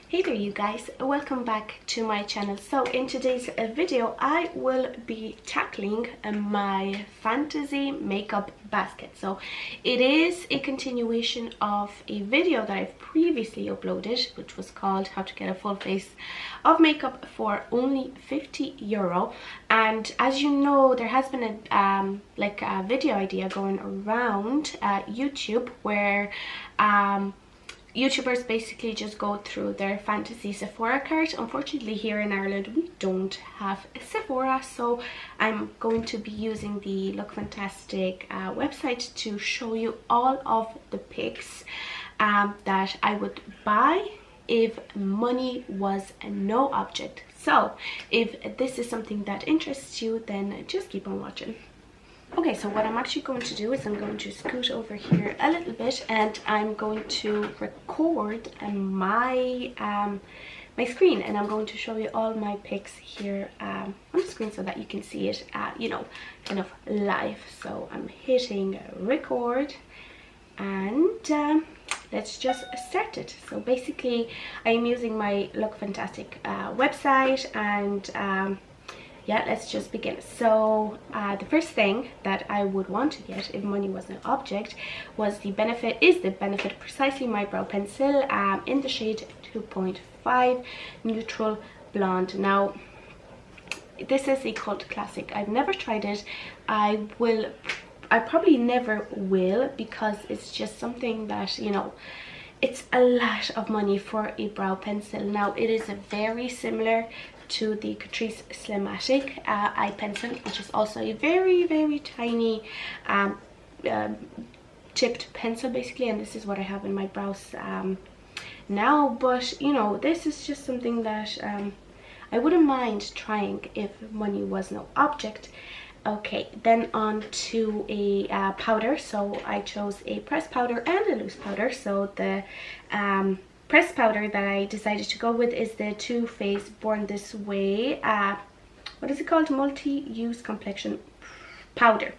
Hey there you guys, welcome back to my channel. So in today's video I will be tackling my fantasy makeup basket. So it is a continuation of a video that I've previously uploaded, which was called how to get a full face of makeup for only €50. And as you know, there has been a video idea going around YouTube where YouTubers basically just go through their fantasy Sephora cart. Unfortunately, here in Ireland we don't have a Sephora, so I'm going to be using the Look Fantastic website to show you all of the picks that I would buy if money was no object. So if this is something that interests you, then just keep on watching. Okay, so what I'm actually going to do is I'm going to scoot over here a little bit and I'm going to record my my screen, and I'm going to show you all my picks here on the screen so that you can see it you know, kind of live. So I'm hitting record and let's just start it. So basically I'm using my Look Fantastic website, and yeah, let's just begin. So the first thing that I would want to get if money was an object was the Benefit Precisely My Brow Pencil in the shade 2.5 Neutral Blonde. Now this is a cult classic. I've never tried it. I probably never will, because it's just something that, you know, it's a lot of money for a brow pencil. Now it is very similar to the Catrice Slimatic eye pencil, which is also a very tiny tipped pencil basically, and this is what I have in my brows now. But you know, this is just something that I wouldn't mind trying if money was no object. Okay, then on to a powder. So I chose a pressed powder and a loose powder. So the pressed powder that I decided to go with is the Too Faced Born This Way, what is it called, multi-use complexion powder.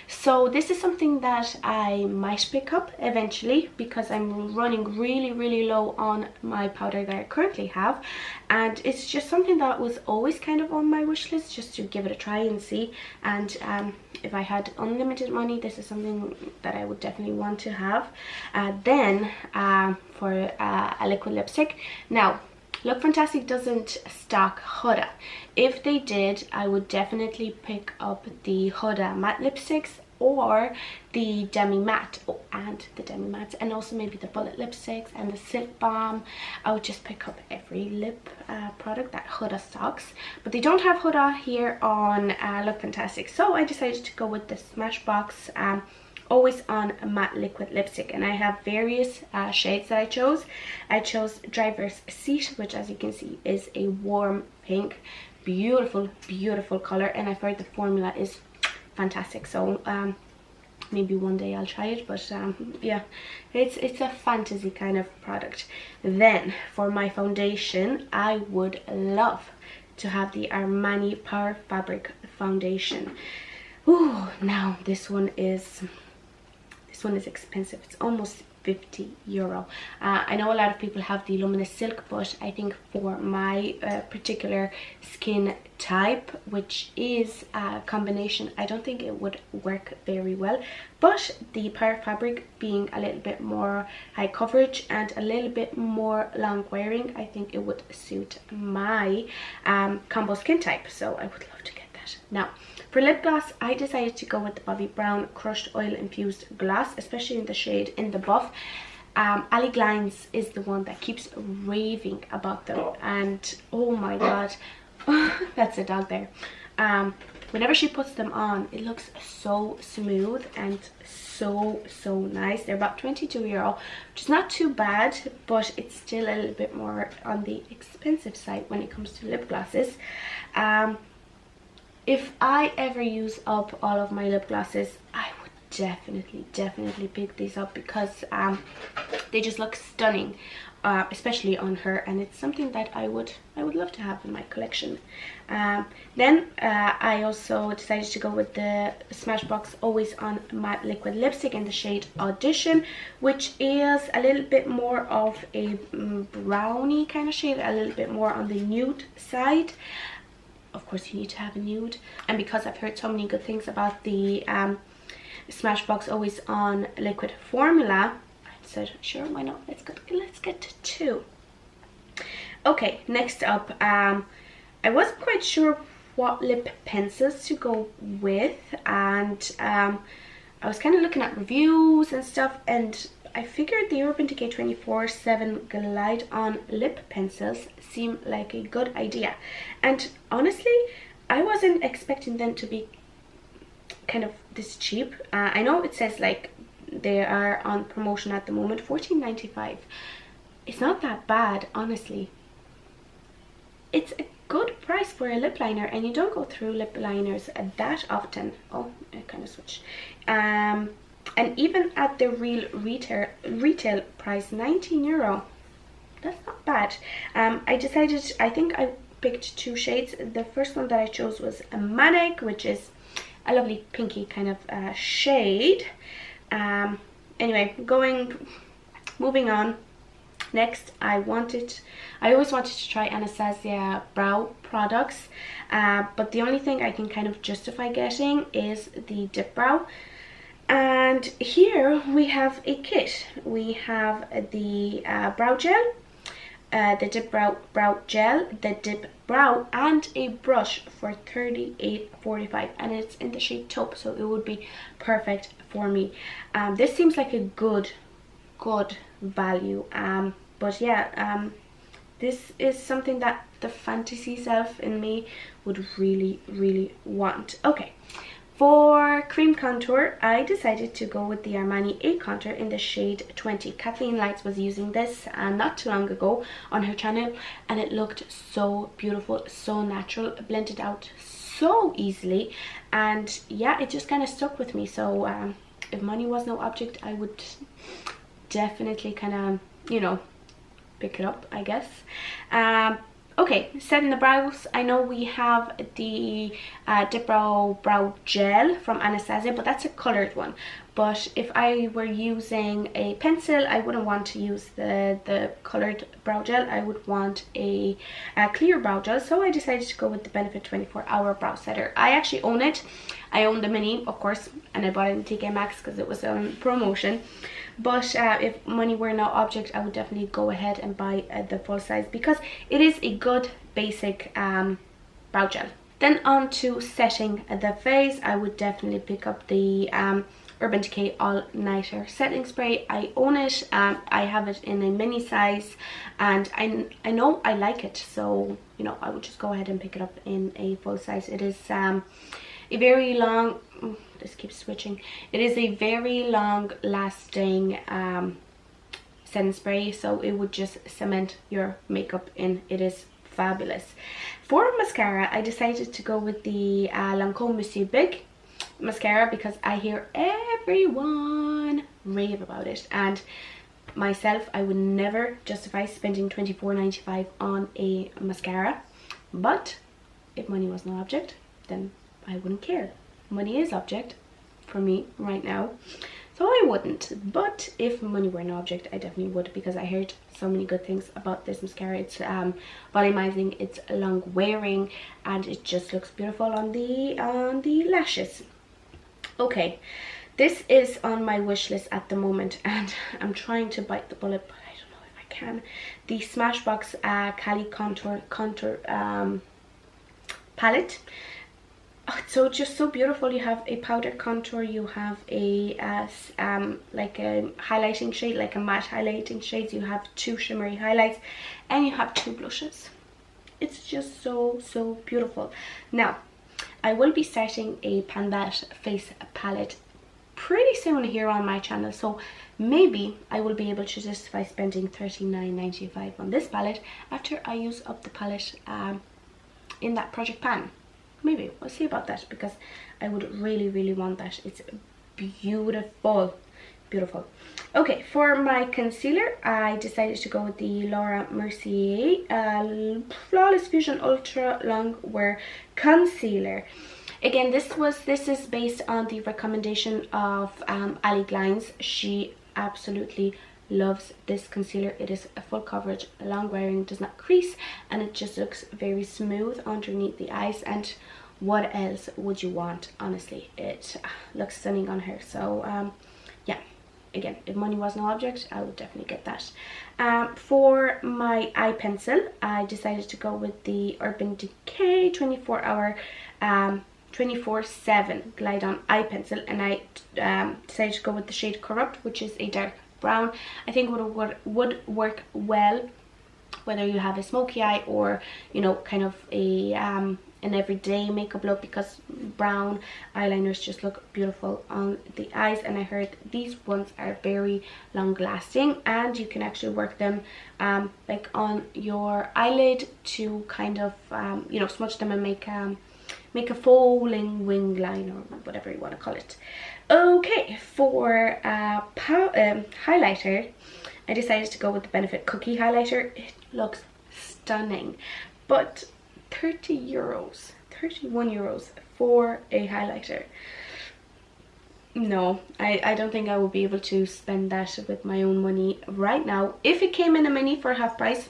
So this is something that I might pick up eventually, because I'm running really low on my powder that I currently have, and it's just something that was always kind of on my wish list, just to give it a try and see. And if I had unlimited money, this is something that I would definitely want to have. Then for a liquid lipstick. Now Look Fantastic doesn't stock Huda. If they did, I would definitely pick up the Huda matte lipsticks or the demi matte, and the demi mattes, and also maybe the bullet lipsticks and the silk balm. I would just pick up every lip product that Huda stocks, but they don't have Huda here on Look Fantastic, so I decided to go with the Smashbox Always On matte liquid lipstick, and I have various shades that I chose. I chose Driver's Seat, which as you can see is a warm pink, beautiful color, and I've heard the formula is fantastic. So maybe one day I'll try it, but yeah, it's a fantasy kind of product. Then for my foundation, I would love to have the Armani Power Fabric foundation. Ooh, now this one is expensive. It's almost €50. I know a lot of people have the Luminous Silk, but I think for my particular skin type, which is a combination, I don't think it would work very well. But the Power Fabric being a little bit more high coverage and a little bit more long wearing, I think it would suit my combo skin type, so I would love to get that. Now for lip gloss, I decided to go with the Bobbi Brown Crushed Oil Infused Gloss, especially in the shade In the Buff. Ali Glines is the one that keeps raving about them, and oh my god, that's a dog there. Whenever she puts them on, it looks so smooth and so nice. They're about €22, which is not too bad, but it's still a little bit more on the expensive side when it comes to lip glosses. If I ever use up all of my lip glosses, I would definitely pick these up, because they just look stunning especially on her, and it's something that I would love to have in my collection. Then I also decided to go with the Smashbox Always On Matte Liquid Lipstick in the shade Audition, which is a little bit more of a brownie kind of shade, a little bit more on the nude side. Of course, you need to have a nude, and because I've heard so many good things about the Smashbox Always On Liquid Formula, I said, sure, why not? Let's get to 2. Okay, next up, I wasn't quite sure what lip pencils to go with, and I was kind of looking at reviews and stuff, and I figured the Urban Decay 24/7 Glide On lip pencils seem like a good idea. And honestly, I wasn't expecting them to be kind of this cheap. I know it says like they are on promotion at the moment, $14.95. It's not that bad, honestly. It's a good price for a lip liner, and you don't go through lip liners that often. Oh, I kind of switched. And even at the real retail price, €19, that's not bad. I think I picked 2 shades. The first one that I chose was a Manic, which is a lovely pinky kind of shade. Anyway, moving on. Next, I always wanted to try Anastasia brow products, but the only thing I can kind of justify getting is the dip brow. And here we have a kit. We have the brow gel, the dip brow gel, the dip brow, and a brush for $38.45, and it's in the shade taupe, so it would be perfect for me. This seems like a good value, but yeah, this is something that the fantasy self in me would really want. Okay, for cream contour, I decided to go with the Armani A Contour in the shade 20. Kathleen Lights was using this not too long ago on her channel, and it looked so beautiful, so natural, blended out so easily, and yeah, it just kind of stuck with me. So if money was no object, I would definitely kind of, you know, pick it up, I guess. Okay, setting the brows. I know we have the Dip Brow Gel from Anastasia, but that's a coloured one. But if I were using a pencil, I wouldn't want to use the coloured brow gel. I would want a clear brow gel. So I decided to go with the Benefit 24-Hour Brow Setter. I actually own it. I own the mini, of course, and I bought it in TK Maxx because it was on promotion. But if money were no object, I would definitely go ahead and buy the full size, because it is a good basic brow gel. Then on to setting the face, I would definitely pick up the Urban Decay All Nighter Setting Spray. I own it. I have it in a mini size, and I know I like it, so you know, I would just go ahead and pick it up in a full size. It is a very long, this keeps switching, it is a very long lasting setting spray, so it would just cement your makeup in. It is fabulous. For mascara, I decided to go with the Lancome Monsieur Big mascara, because I hear everyone rave about it, and myself, I would never justify spending $24.95 on a mascara, but if money was no object, then I wouldn't care. Money is object for me right now, so I wouldn't. But if money were an object, I definitely would, because I heard so many good things about this mascara. It's volumizing, it's long wearing, and it just looks beautiful on the lashes. Okay, this is on my wish list at the moment, and I'm trying to bite the bullet, but I don't know if I can. The Smashbox Cali Contour palette. Oh, it's just so beautiful. You have a powder contour, you have a like a highlighting shade, like a matte highlighting shades, you have 2 shimmery highlights, and you have 2 blushes. It's just so beautiful. Now, I will be starting a Pandat face palette pretty soon here on my channel, so maybe I will be able to justify spending $39.95 on this palette after I use up the palette in that project pan. Maybe we'll see about that, because I would really want that. It's beautiful, beautiful. Okay, for my concealer, I decided to go with the Laura Mercier Flawless Fusion Ultra Long Wear Concealer. Again, this is based on the recommendation of Ali Glines. She absolutely loves this concealer. It is a full coverage, long wearing, does not crease, and it just looks very smooth underneath the eyes. And what else would you want? Honestly, it looks stunning on her. So yeah, again, if money was no object, I would definitely get that. For my eye pencil, I decided to go with the Urban Decay 24-hour 24/7 glide on eye pencil, and I decided to go with the shade Corrupt, which is a dark brown. I think would work well whether you have a smoky eye or, you know, kind of a an everyday makeup look, because brown eyeliners just look beautiful on the eyes. And I heard these ones are very long lasting, and you can actually work them like on your eyelid to kind of you know, smudge them and make a falling wing line, or whatever you want to call it. Okay, for highlighter, I decided to go with the Benefit Cookie highlighter. It looks stunning, but 30 euros, 31 euros for a highlighter. No, I don't think I will be able to spend that with my own money right now. If it came in a mini for half price,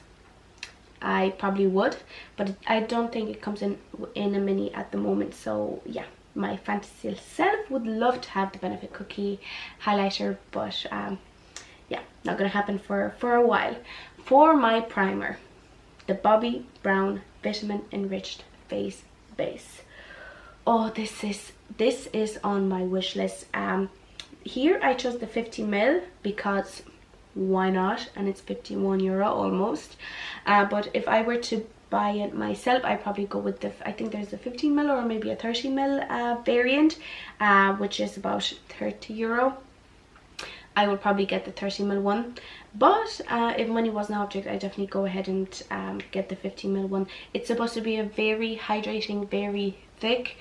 I probably would, but I don't think it comes in a mini at the moment. So yeah, my fantasy self would love to have the Benefit Cookie highlighter, but yeah, not gonna happen for a while. For my primer, the Bobbi Brown Vitamin Enriched Face Base. Oh, this is on my wish list. Here I chose the 50ml because why not, and it's 51 euro almost. But if I were to buy it myself, I probably go with the, I think there's a 15ml or maybe a 30ml variant, which is about 30 euro. I would probably get the 30ml one, but if money was an object, I definitely go ahead and get the 50ml one. It's supposed to be a very hydrating, very thick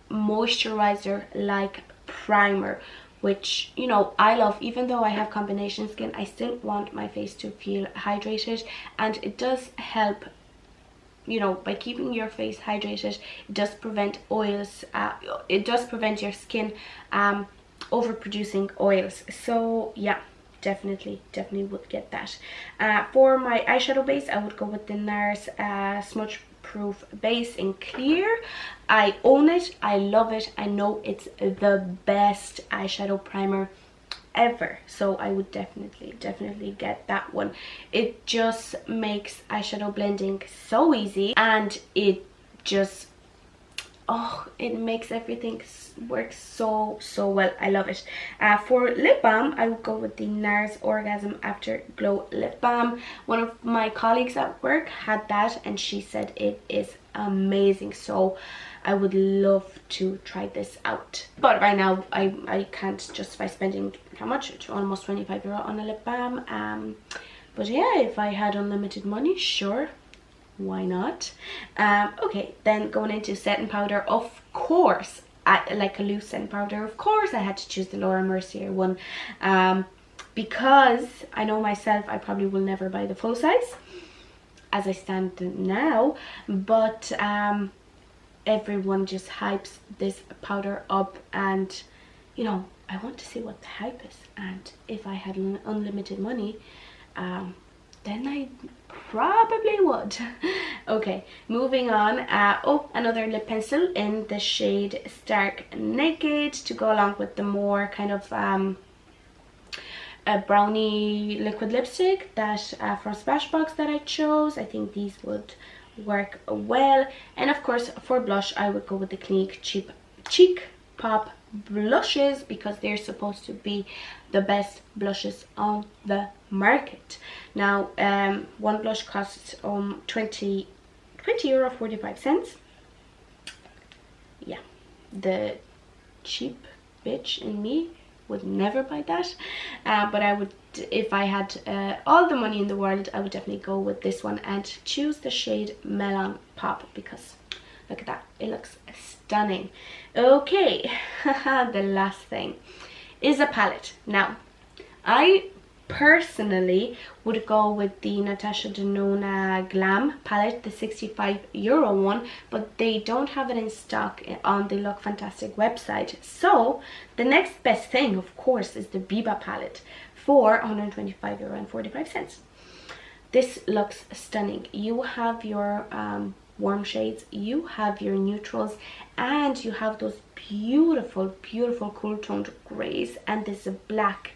moisturizer like primer, which, you know, I love. Even though I have combination skin, I still want my face to feel hydrated, and it does help, you know, by keeping your face hydrated. It does prevent oils, it does prevent your skin overproducing oils. So yeah, definitely would get that. For my eyeshadow base, I would go with the NARS Smudge Proof Base in clear. I own it, I love it, I know it's the best eyeshadow primer ever, so I would definitely get that one. It just makes eyeshadow blending so easy, and it just, oh, it makes everything work so well. I love it. For lip balm, I would go with the NARS Orgasm Afterglow Lip Balm. One of my colleagues at work had that, and she said it is amazing, so I would love to try this out. But right now I can't justify spending, how much? Almost 25 euro on a lip balm. But yeah, if I had unlimited money, sure, why not? Okay, then going into setting powder, of course, like a loose setting powder, of course I had to choose the Laura Mercier one, because I know myself, I probably will never buy the full size as I stand now, but everyone just hypes this powder up, and you know, I want to see what the hype is, and if I had unlimited money, then I probably would. Okay, moving on. Oh, another lip pencil in the shade Stark Naked to go along with the more kind of a brownie liquid lipstick that from Smashbox that I chose. I think these would work well. And of course, for blush, I would go with the Clinique Cheek Pop blushes, because they're supposed to be the best blushes on the market. Now, one blush costs 20 euro 45 cents. Yeah, the cheap bitch in me would never buy that, but I would, if I had all the money in the world, I would definitely go with this one and choose the shade Melon Pop, because look at that, it looks stunning. Okay, the last thing is a palette. Now, I personally would go with the Natasha Denona Glam palette, the €65 one, but they don't have it in stock on the Look Fantastic website. So the next best thing, of course, is the Biba palette for €125.45. This looks stunning. You have your warm shades, you have your neutrals, and you have those beautiful, beautiful cool toned grays, and this black.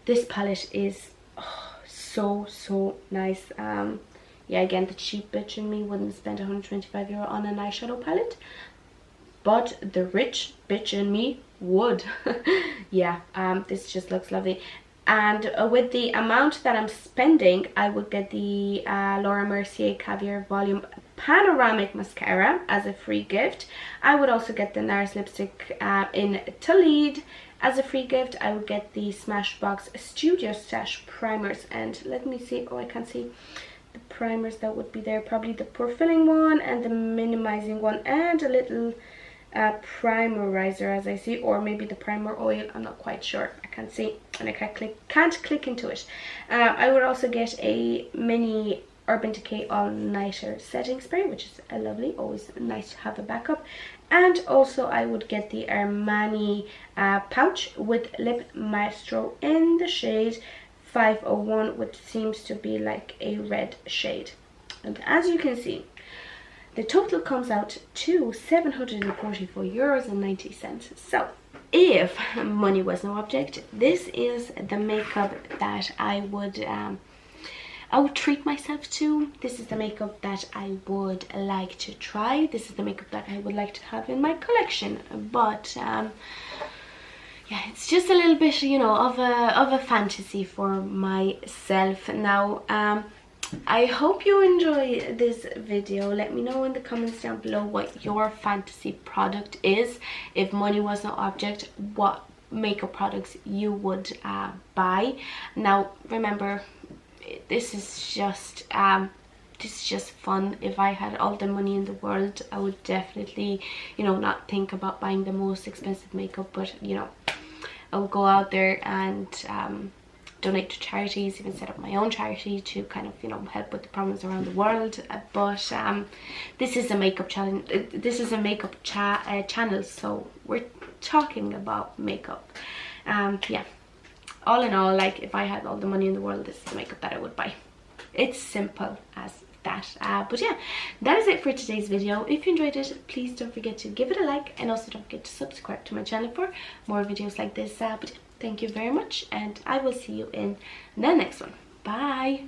This palette is so nice. Yeah, again, the cheap bitch in me wouldn't spend €125 on an eyeshadow palette, but the rich bitch in me would. Yeah, this just looks lovely. And with the amount that I'm spending, I would get the Laura Mercier Caviar Volume Panoramic Mascara as a free gift. I would also get the NARS lipstick in Toledo as a free gift. I would get the Smashbox Studio Stash primers, and let me see, oh, I can't see the primers that would be there. Probably the pore filling one and the minimizing one, and a little primerizer as I see, or maybe the primer oil. I'm not quite sure. I can't see, and I can't click into it. I would also get a mini Urban Decay All Nighter setting spray, which is lovely, always nice to have a backup. And also I would get the Armani pouch with Lip Maestro in the shade 501, which seems to be like a red shade. And as you can see, the total comes out to €744.90. So if money was no object, this is the makeup that I would treat myself to. This is the makeup that I would like to try. This is the makeup that I would like to have in my collection. But yeah, it's just a little bit, you know, of a fantasy for myself. Now, I hope you enjoy this video. Let me know in the comments down below what your fantasy product is. If money was no object, what makeup products you would buy. Now, remember, this is just fun. If I had all the money in the world, I would definitely, you know, not think about buying the most expensive makeup, but, you know, I would go out there and donate to charities, even set up my own charity to kind of, you know, help with the problems around the world. But this is a makeup challenge. This is a makeup channel, so we're talking about makeup. Yeah, all in all, like, if I had all the money in the world, this is the makeup that I would buy. It's simple as that. But yeah, that is it for today's video. If you enjoyed it, please don't forget to give it a like, and also don't forget to subscribe to my channel for more videos like this. But yeah, thank you very much, and I will see you in the next one. Bye.